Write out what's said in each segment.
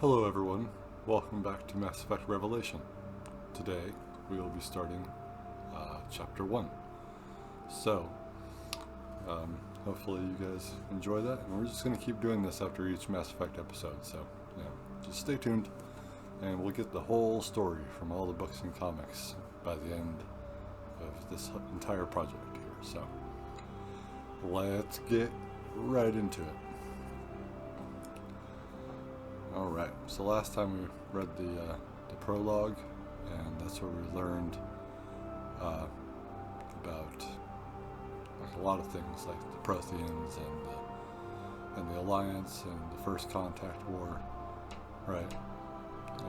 Hello everyone, welcome back to Mass Effect Revelation. Today we will be starting Chapter 1. So, hopefully you guys enjoy that, and we're just going to keep doing this after each Mass Effect episode, so just stay tuned, and we'll get the whole story from all the books and comics by the end of this entire project here. So, let's get right into it. Alright, so last time we read the prologue, and that's where we learned about like a lot of things, like the Protheans and the Alliance and the First Contact War, right?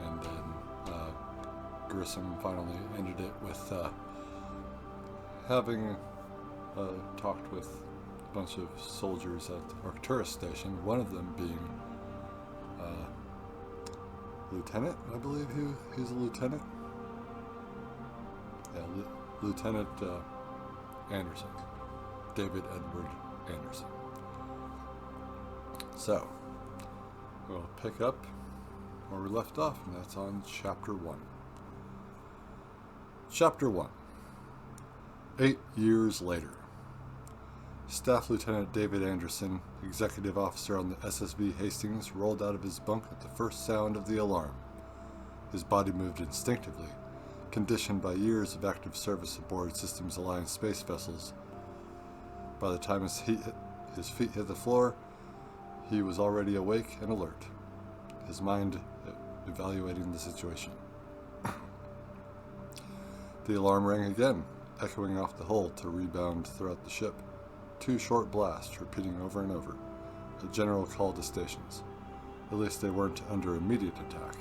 And then Grissom finally ended it with having talked with a bunch of soldiers at the Arcturus station, one of them being Lieutenant, I believe he's a lieutenant. Yeah, Lieutenant Anderson, David Edward Anderson. So, we'll pick up where we left off, and that's on Chapter 1. Chapter 1. 8 years later. Staff Lieutenant David Anderson, executive officer on the SSV Hastings, rolled out of his bunk at the first sound of the alarm. His body moved instinctively, conditioned by years of active service aboard Systems Alliance space vessels. By the time his feet hit the floor, he was already awake and alert, his mind evaluating the situation. The alarm rang again, echoing off the hull to rebound throughout the ship. 2 short blasts repeating over and over. A general call to stations. At least they weren't under immediate attack.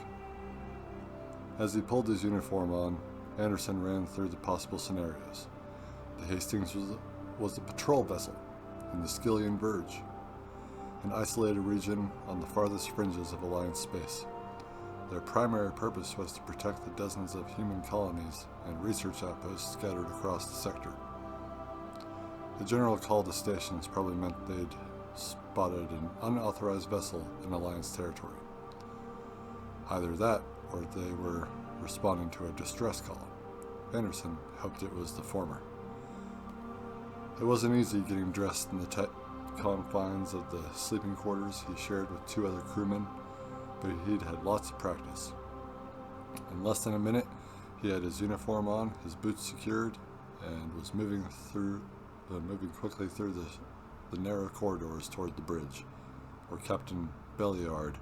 As he pulled his uniform on, Anderson ran through the possible scenarios. The Hastings was a patrol vessel in the Skyllian Verge, an isolated region on the farthest fringes of Alliance space. Their primary purpose was to protect the dozens of human colonies and research outposts scattered across the sector. The general call to stations probably meant they'd spotted an unauthorized vessel in Alliance territory. Either that, or they were responding to a distress call. Anderson hoped it was the former. It wasn't easy getting dressed in the tight confines of the sleeping quarters he shared with 2 other crewmen, but he'd had lots of practice. In less than a minute, he had his uniform on, his boots secured, and was moving quickly through the narrow corridors toward the bridge, where Captain Belliard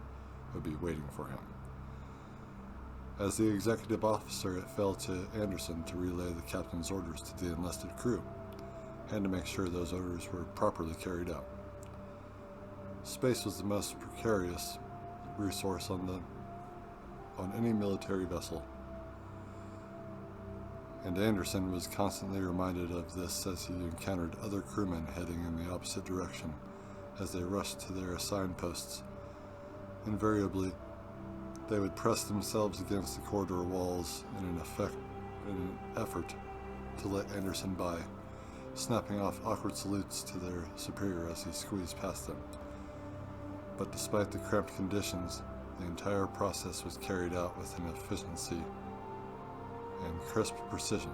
would be waiting for him. As the executive officer, it fell to Anderson to relay the captain's orders to the enlisted crew, and to make sure those orders were properly carried out. Space was the most precarious resource on any military vessel, and Anderson was constantly reminded of this as he encountered other crewmen heading in the opposite direction as they rushed to their assigned posts. Invariably, they would press themselves against the corridor walls in an effort to let Anderson by, snapping off awkward salutes to their superior as he squeezed past them. But despite the cramped conditions, the entire process was carried out with an efficiency and crisp precision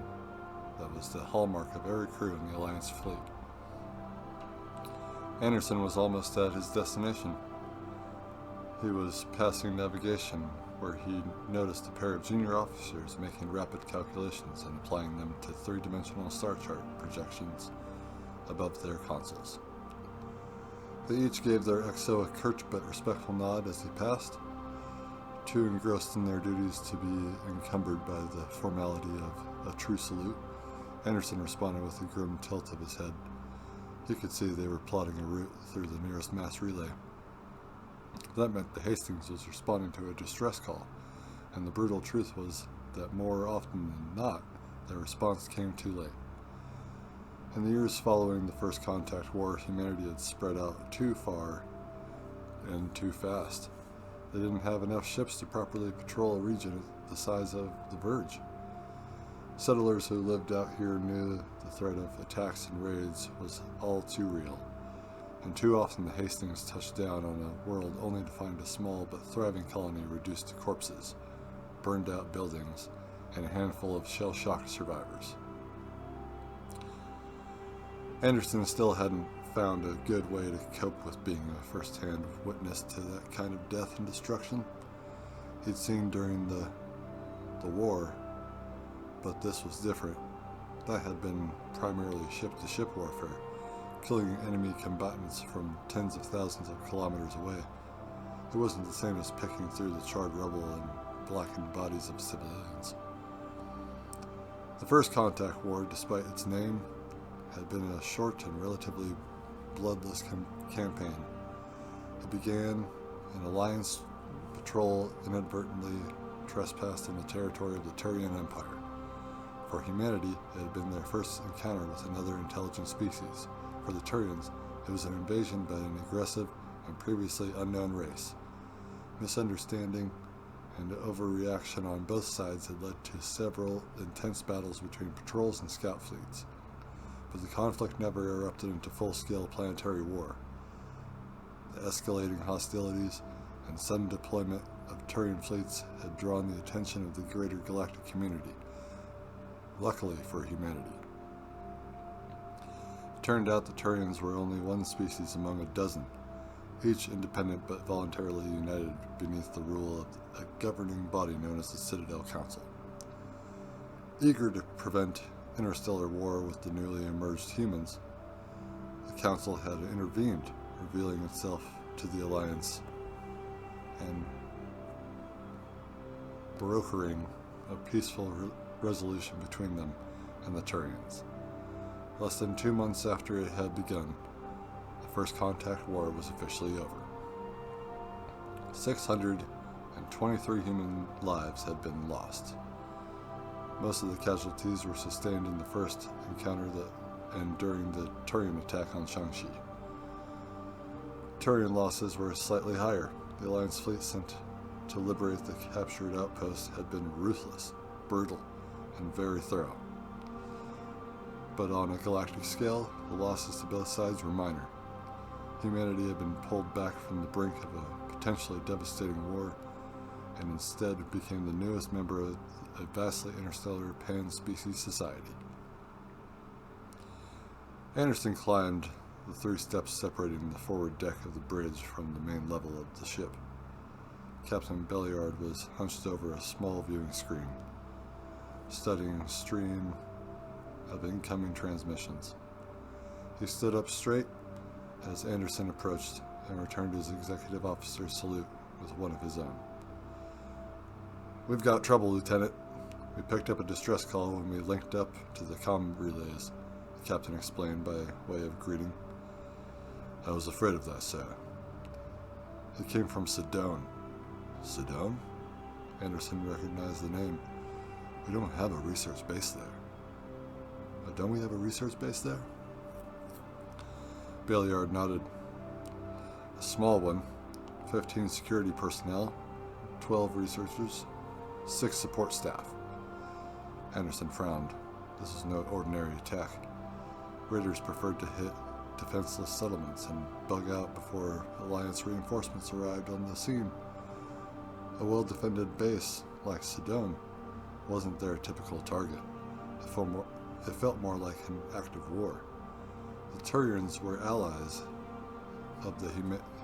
that was the hallmark of every crew in the Alliance fleet. Anderson was almost at his destination. He was passing navigation, where he noticed a pair of junior officers making rapid calculations and applying them to 3-dimensional star chart projections above their consoles. They each gave their XO a curt but respectful nod as he passed, too engrossed in their duties to be encumbered by the formality of a true salute. Anderson responded with a grim tilt of his head. He could see they were plotting a route through the nearest mass relay. That meant the Hastings was responding to a distress call, and the brutal truth was that more often than not, their response came too late. In the years following the First Contact War, humanity had spread out too far and too fast. They didn't have enough ships to properly patrol a region the size of the Verge. Settlers who lived out here knew the threat of attacks and raids was all too real, and too often the Hastings touched down on a world only to find a small but thriving colony reduced to corpses, burned out buildings, and a handful of shell-shocked survivors. Anderson still hadn't found a good way to cope with being a first-hand witness to that kind of death and destruction he'd seen during the war, but this was different. That had been primarily ship-to-ship warfare, killing enemy combatants from tens of thousands of kilometers away. It wasn't the same as picking through the charred rubble and blackened bodies of civilians. The First Contact War, despite its name, had been a short and relatively bloodless campaign. It began an Alliance patrol inadvertently trespassed on the territory of the Turian Empire. For humanity, it had been their first encounter with another intelligent species. For the Turians, it was an invasion by an aggressive and previously unknown race. Misunderstanding and overreaction on both sides had led to several intense battles between patrols and scout fleets. But the conflict never erupted into full-scale planetary war. The escalating hostilities and sudden deployment of Turian fleets had drawn the attention of the greater galactic community, luckily for humanity. It turned out the Turians were only one species among a dozen, each independent but voluntarily united beneath the rule of a governing body known as the Citadel Council. Eager to prevent interstellar war with the newly emerged humans, the Council had intervened, revealing itself to the Alliance and brokering a peaceful resolution between them and the Turians. Less than 2 months after it had begun, the First Contact War was officially over. 623 human lives had been lost. Most of the casualties were sustained in the first encounter and during the Turian attack on Shang-Chi. Turian losses were slightly higher. The Alliance fleet sent to liberate the captured outposts had been ruthless, brutal, and very thorough. But on a galactic scale, the losses to both sides were minor. Humanity had been pulled back from the brink of a potentially devastating war, and instead became the newest member of a vastly interstellar pan-species society. Anderson climbed the 3 steps separating the forward deck of the bridge from the main level of the ship. Captain Bioware was hunched over a small viewing screen, studying a stream of incoming transmissions. He stood up straight as Anderson approached and returned his executive officer's salute with one of his own. "We've got trouble, Lieutenant. We picked up a distress call when we linked up to the comm relays," the captain explained by way of greeting. "I was afraid of that, sir. It came from Sedone." "Sedone?" Anderson recognized the name. "We don't have a research base there." "Don't we have a research base there?" Bioware nodded. "A small one. 15 security personnel, 12 researchers, 6 support staff." Anderson frowned. This was no ordinary attack. Raiders preferred to hit defenseless settlements and bug out before Alliance reinforcements arrived on the scene. A well-defended base like Sedone wasn't their typical target. It felt more like an act of war. The Turians were allies of the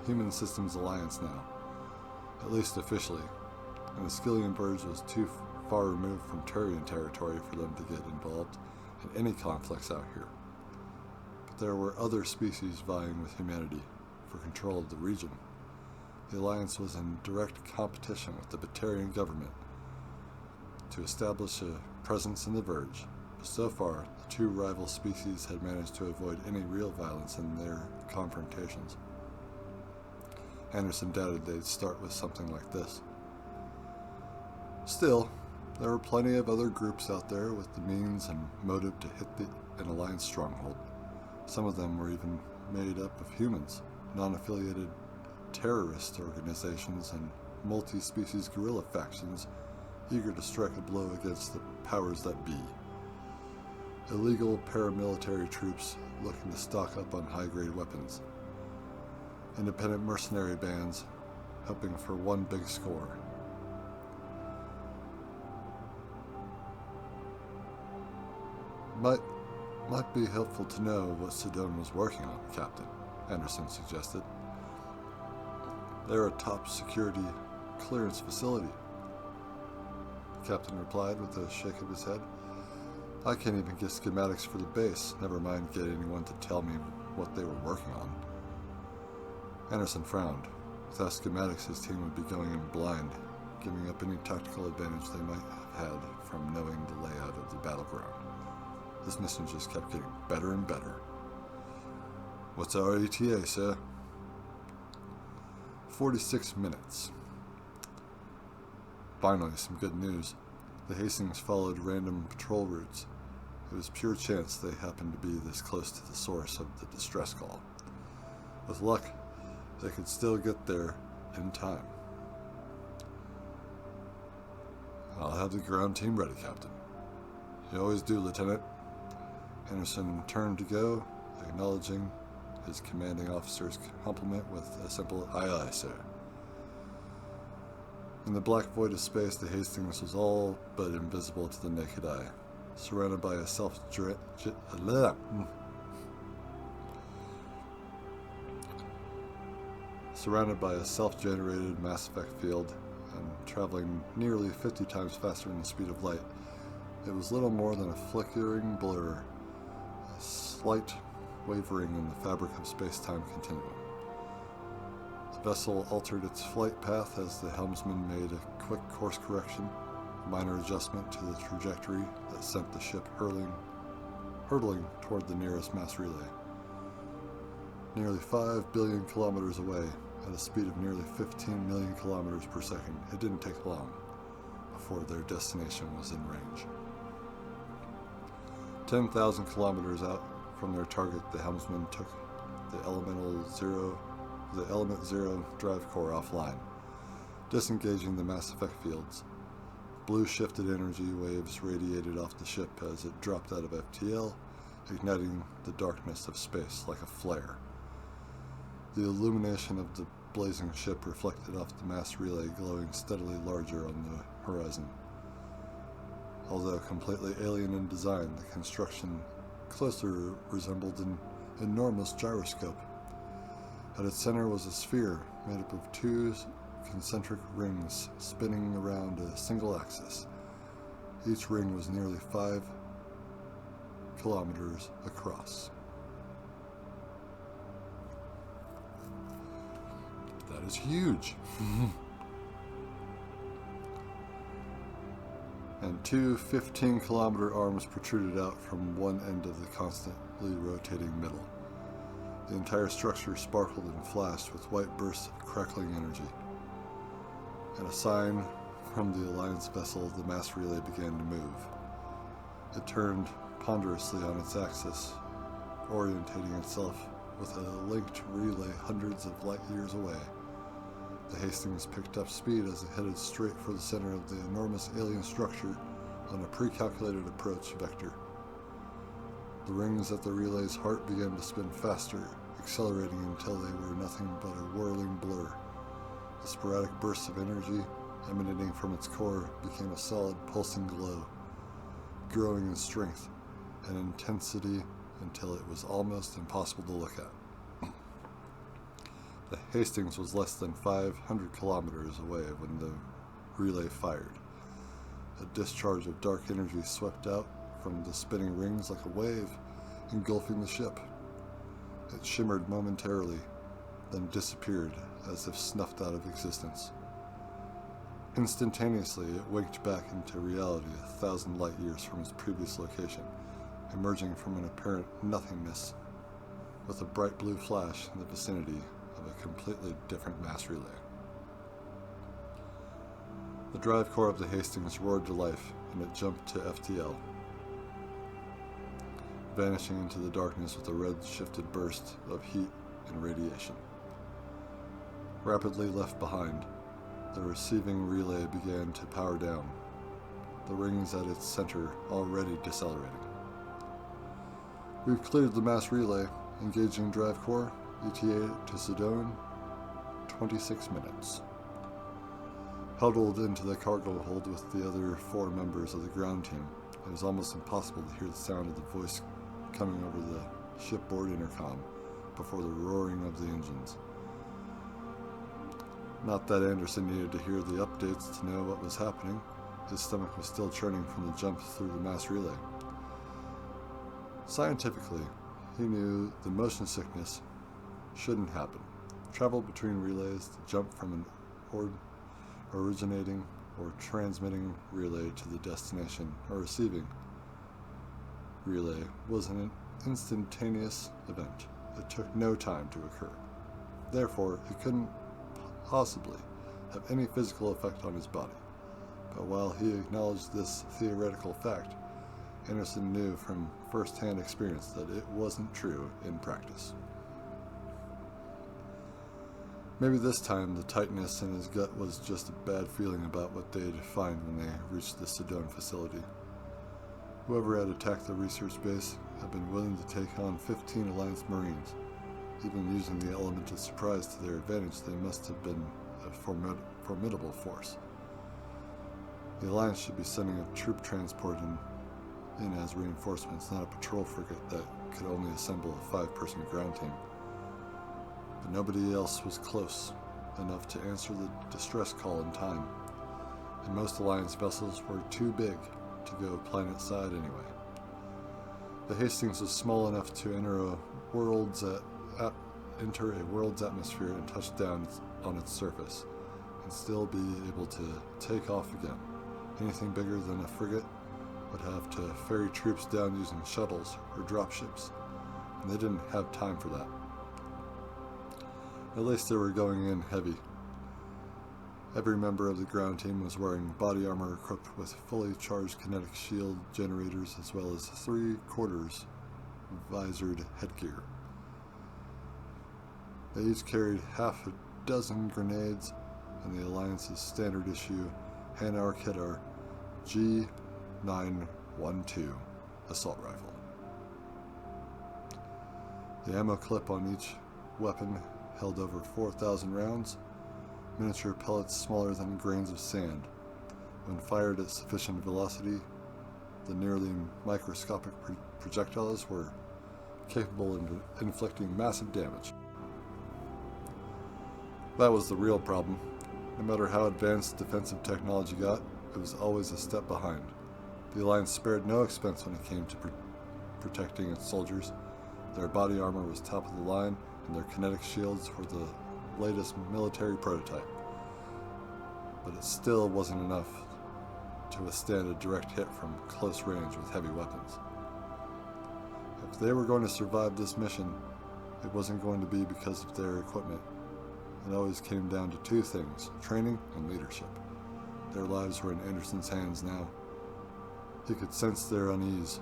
Human Systems Alliance now, at least officially, and the Skillian Verge was too far removed from Turian territory for them to get involved in any conflicts out here. But there were other species vying with humanity for control of the region. The Alliance was in direct competition with the Batarian government to establish a presence in the Verge. But so far, the 2 rival species had managed to avoid any real violence in their confrontations. Anderson doubted they'd start with something like this. Still, there were plenty of other groups out there with the means and motive to hit an Alliance stronghold. Some of them were even made up of humans, non-affiliated terrorist organizations, and multi-species guerrilla factions eager to strike a blow against the powers that be. Illegal paramilitary troops looking to stock up on high-grade weapons. independent mercenary bands hoping for one big score. Might be helpful to know what Sedone was working on, Captain, Anderson suggested. They're a top security clearance facility, the captain replied with a shake of his head. I can't even get schematics for the base, never mind get anyone to tell me what they were working on. Anderson frowned. Without schematics, his team would be going in blind, giving up any tactical advantage they might have had from knowing the layout of the battleground. This mission just kept getting better and better. What's our ETA, sir? 46 minutes. Finally, some good news. The Hastings followed random patrol routes. It was pure chance they happened to be this close to the source of the distress call. With luck, they could still get there in time. I'll have the ground team ready, Captain. You always do, Lieutenant. Anderson turned to go, acknowledging his commanding officer's compliment with a simple aye aye, sir. In the black void of space, the Hastings was all but invisible to the naked eye, surrounded by a self-generated Mass Effect field and traveling nearly 50 times faster than the speed of light. It was little more than a flickering blur, a slight wavering in the fabric of space-time continuum. The vessel altered its flight path as the helmsman made a quick course correction, a minor adjustment to the trajectory that sent the ship hurtling toward the nearest mass relay. Nearly 5 billion kilometers away, at a speed of nearly 15 million kilometers per second, it didn't take long before their destination was in range. 10,000 kilometers out from their target, the helmsman took the Element Zero drive core offline, disengaging the Mass Effect fields. Blue shifted energy waves radiated off the ship as it dropped out of FTL, igniting the darkness of space like a flare. The illumination of the blazing ship reflected off the mass relay, glowing steadily larger on the horizon. Although completely alien in design, the construction closer resembled an enormous gyroscope. At its center was a sphere made up of 2 concentric rings spinning around a single axis. Each ring was nearly 5 kilometers across. That is huge. And 2 15-kilometer arms protruded out from one end of the constantly rotating middle. The entire structure sparkled and flashed with white bursts of crackling energy. At a sign from the Alliance vessel, the mass relay began to move. It turned ponderously on its axis, orientating itself with a linked relay hundreds of light years away. The Hastings picked up speed as it headed straight for the center of the enormous alien structure on a pre-calculated approach vector. The rings at the relay's heart began to spin faster, accelerating until they were nothing but a whirling blur. The sporadic bursts of energy emanating from its core became a solid pulsing glow, growing in strength and intensity until it was almost impossible to look at. The Hastings was less than 500 kilometers away when the relay fired. A discharge of dark energy swept out from the spinning rings like a wave, engulfing the ship. It shimmered momentarily, then disappeared as if snuffed out of existence. Instantaneously, it winked back into reality 1,000 light years from its previous location, emerging from an apparent nothingness with a bright blue flash in the vicinity of a completely different mass relay. The drive core of the Hastings roared to life, and it jumped to FTL, vanishing into the darkness with a red-shifted burst of heat and radiation. Rapidly left behind, the receiving relay began to power down, the rings at its center already decelerating. We've cleared the mass relay, engaging drive core, ETA to Sedona, 26 minutes. Huddled into the cargo hold with the other 4 members of the ground team, it was almost impossible to hear the sound of the voice coming over the shipboard intercom before the roaring of the engines. Not that Anderson needed to hear the updates to know what was happening. His stomach was still churning from the jump through the mass relay. Scientifically, he knew the motion sickness shouldn't happen. Travel between relays, to jump from an originating or transmitting relay to the destination or receiving relay was an instantaneous event. It took no time to occur. Therefore, it couldn't possibly have any physical effect on his body. But while he acknowledged this theoretical fact, Anderson knew from first-hand experience that it wasn't true in practice. Maybe this time the tightness in his gut was just a bad feeling about what they'd find when they reached the Sedona facility. Whoever had attacked the research base had been willing to take on 15 Alliance Marines. Even using the element of surprise to their advantage, they must have been a formidable force. The Alliance should be sending a troop transport in as reinforcements, not a patrol frigate that could only assemble a 5-person ground team. But nobody else was close enough to answer the distress call in time, and most Alliance vessels were too big to go planet-side anyway. The Hastings was small enough to enter a world's atmosphere and touch down on its surface, and still be able to take off again. Anything bigger than a frigate would have to ferry troops down using shuttles or dropships, and they didn't have time for that. At least they were going in heavy. Every member of the ground team was wearing body armor equipped with fully charged kinetic shield generators as well as 3/4 visored headgear. They each carried half a dozen grenades and the Alliance's standard issue Hanar Kedar G912 assault rifle. The ammo clip on each weapon held over 4,000 rounds, miniature pellets smaller than grains of sand. When fired at sufficient velocity, the nearly microscopic projectiles were capable of inflicting massive damage. That was the real problem. No matter how advanced defensive technology got, it was always a step behind. The Alliance spared no expense when it came to protecting its soldiers. Their body armor was top of the line, and their kinetic shields were the latest military prototype. But it still wasn't enough to withstand a direct hit from close range with heavy weapons. If they were going to survive this mission, it wasn't going to be because of their equipment. It always came down to 2 things: training and leadership. Their lives were in Anderson's hands now. He could sense their unease.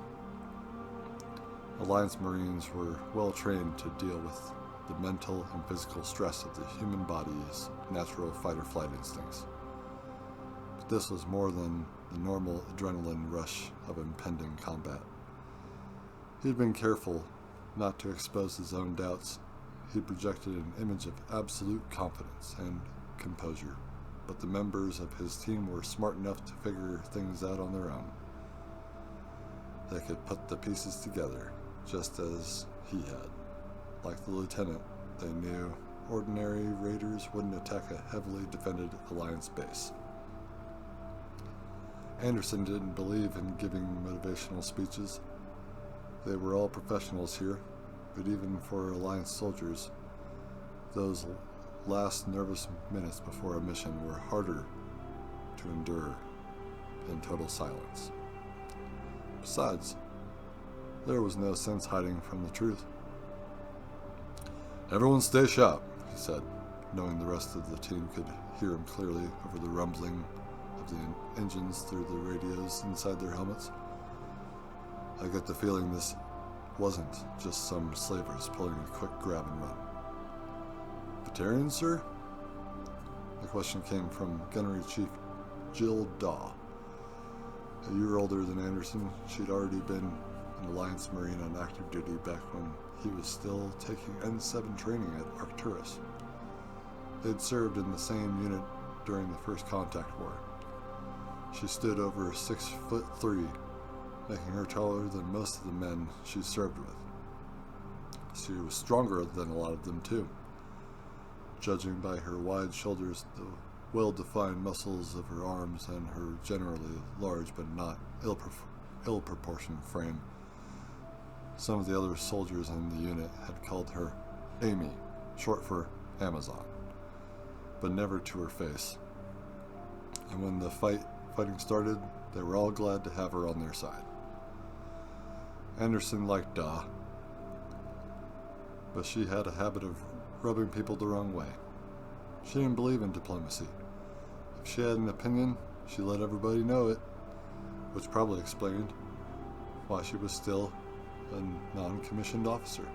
Alliance Marines were well trained to deal with the mental and physical stress of the human body's natural fight-or-flight instincts. But this was more than the normal adrenaline rush of impending combat. He'd been careful not to expose his own doubts. He projected an image of absolute confidence and composure, but the members of his team were smart enough to figure things out on their own. They could put the pieces together, just as he had. Like the lieutenant, they knew ordinary raiders wouldn't attack a heavily defended Alliance base. Anderson didn't believe in giving motivational speeches. They were all professionals here, but even for Alliance soldiers, those last nervous minutes before a mission were harder to endure in total silence. Besides, there was no sense hiding from the truth. "Everyone stay sharp," he said, knowing the rest of the team could hear him clearly over the rumbling of the engines through the radios inside their helmets. "I get the feeling this wasn't just some slavers pulling a quick grab and run." "Veterans, sir?" The question came from Gunnery Chief Jill Daw. A year older than Anderson, she'd already been an Alliance Marine on active duty back when he was still taking N7 training at Arcturus. They'd served in the same unit during the First Contact War. She stood over 6'3", making her taller than most of the men she served with. She was stronger than a lot of them too, judging by her wide shoulders, the well-defined muscles of her arms, and her generally large but not ill-proportioned frame. Some of the other soldiers in the unit had called her Amy, short for Amazon, but never to her face. And when the fighting started, they were all glad to have her on their side. Anderson liked Da, but she had a habit of rubbing people the wrong way. She didn't believe in diplomacy. If she had an opinion, she let everybody know it, which probably explained why she was still a non-commissioned officer.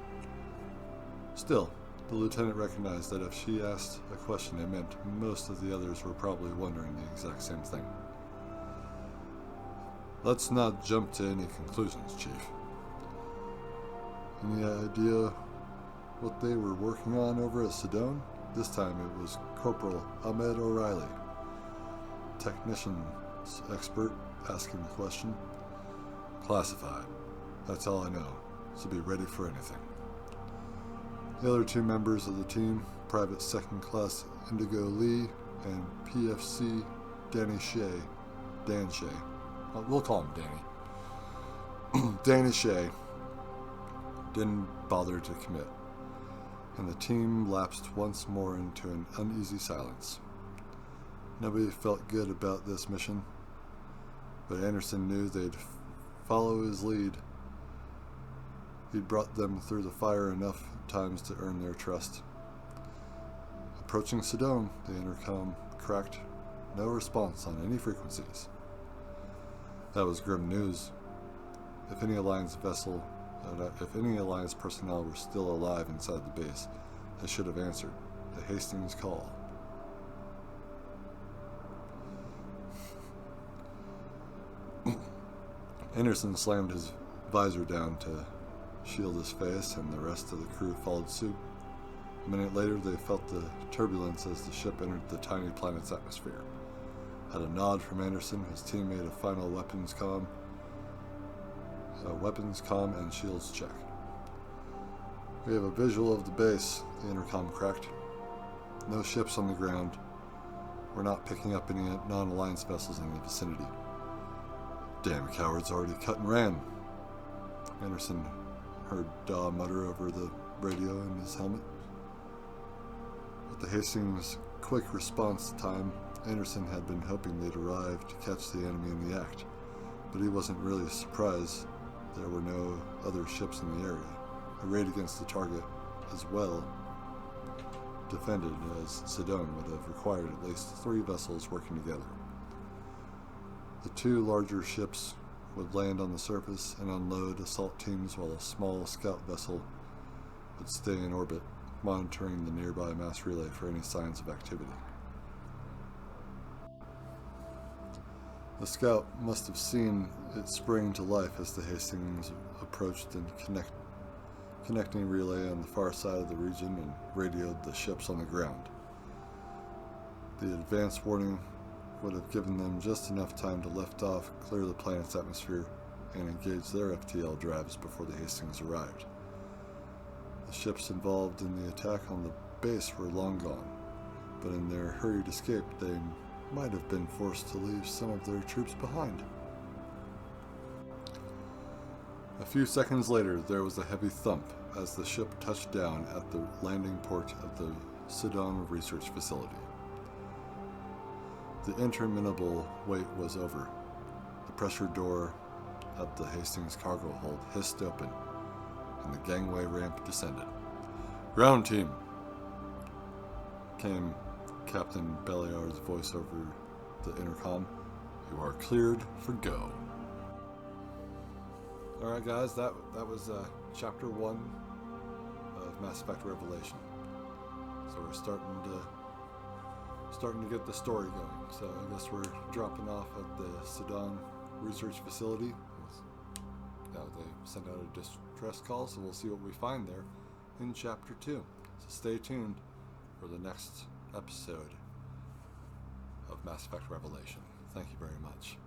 Still, the lieutenant recognized that if she asked a question, it meant most of the others were probably wondering the exact same thing. Let's not jump to any conclusions, Chief. Any idea what they were working on over at Sedone? This time it was Corporal Ahmed O'Reilly, technicians expert, asking the question. Classified. That's all I know, so be ready for anything. The other two members of the team, Private Second Class Indigo Lee and PFC Dan Shea, we'll call him Danny. Danny Shea didn't bother to commit, and the team lapsed once more into an uneasy silence. Nobody felt good about this mission, but Anderson knew they'd follow his lead. He'd brought them through the fire enough times to earn their trust. Approaching Sedone, the intercom cracked. No response on any frequencies. That was grim news. If any Alliance personnel were still alive inside the base, they should have answered the Hastings call. Anderson slammed his visor down to shield his face, and the rest of the crew followed suit. A minute later, they felt the turbulence as the ship entered the tiny planet's atmosphere. At a nod from Anderson, his team made a final weapons comm and shields check. We have a visual of the base, the intercom cracked. No ships on the ground. We're not picking up any non-Alliance vessels in the vicinity. Damn cowards already cut and ran. Anderson heard Daw mutter over the radio in his helmet. With the Hastings' quick response time, Anderson had been hoping they'd arrive to catch the enemy in the act, but he wasn't really surprised there were no other ships in the area. A raid against the target, as well defended as Sedone, would have required at least 3 vessels working together. The 2 larger ships would land on the surface and unload assault teams, while a small scout vessel would stay in orbit, monitoring the nearby mass relay for any signs of activity. The scout must have seen it spring to life as the Hastings approached and connecting relay on the far side of the region and radioed the ships on the ground. The advance warning would have given them just enough time to lift off, clear the planet's atmosphere, and engage their FTL drives before the Hastings arrived. The ships involved in the attack on the base were long gone, but in their hurried escape they might have been forced to leave some of their troops behind. A few seconds later, there was a heavy thump as the ship touched down at the landing port of the Sedone research facility. The interminable wait was over. The pressure door at the Hastings cargo hold hissed open, and the gangway ramp descended. "Ground team!" came Captain Beliar's voice over the intercom. "You are cleared for go." Alright guys, that was chapter 1 of Mass Effect Revelation. So we're starting to get the story going. So I guess we're dropping off at the Sedone research facility. They send out a distress call, so we'll see what we find there in Chapter 2. So stay tuned for the next episode of Mass Effect Revelation. Thank you very much.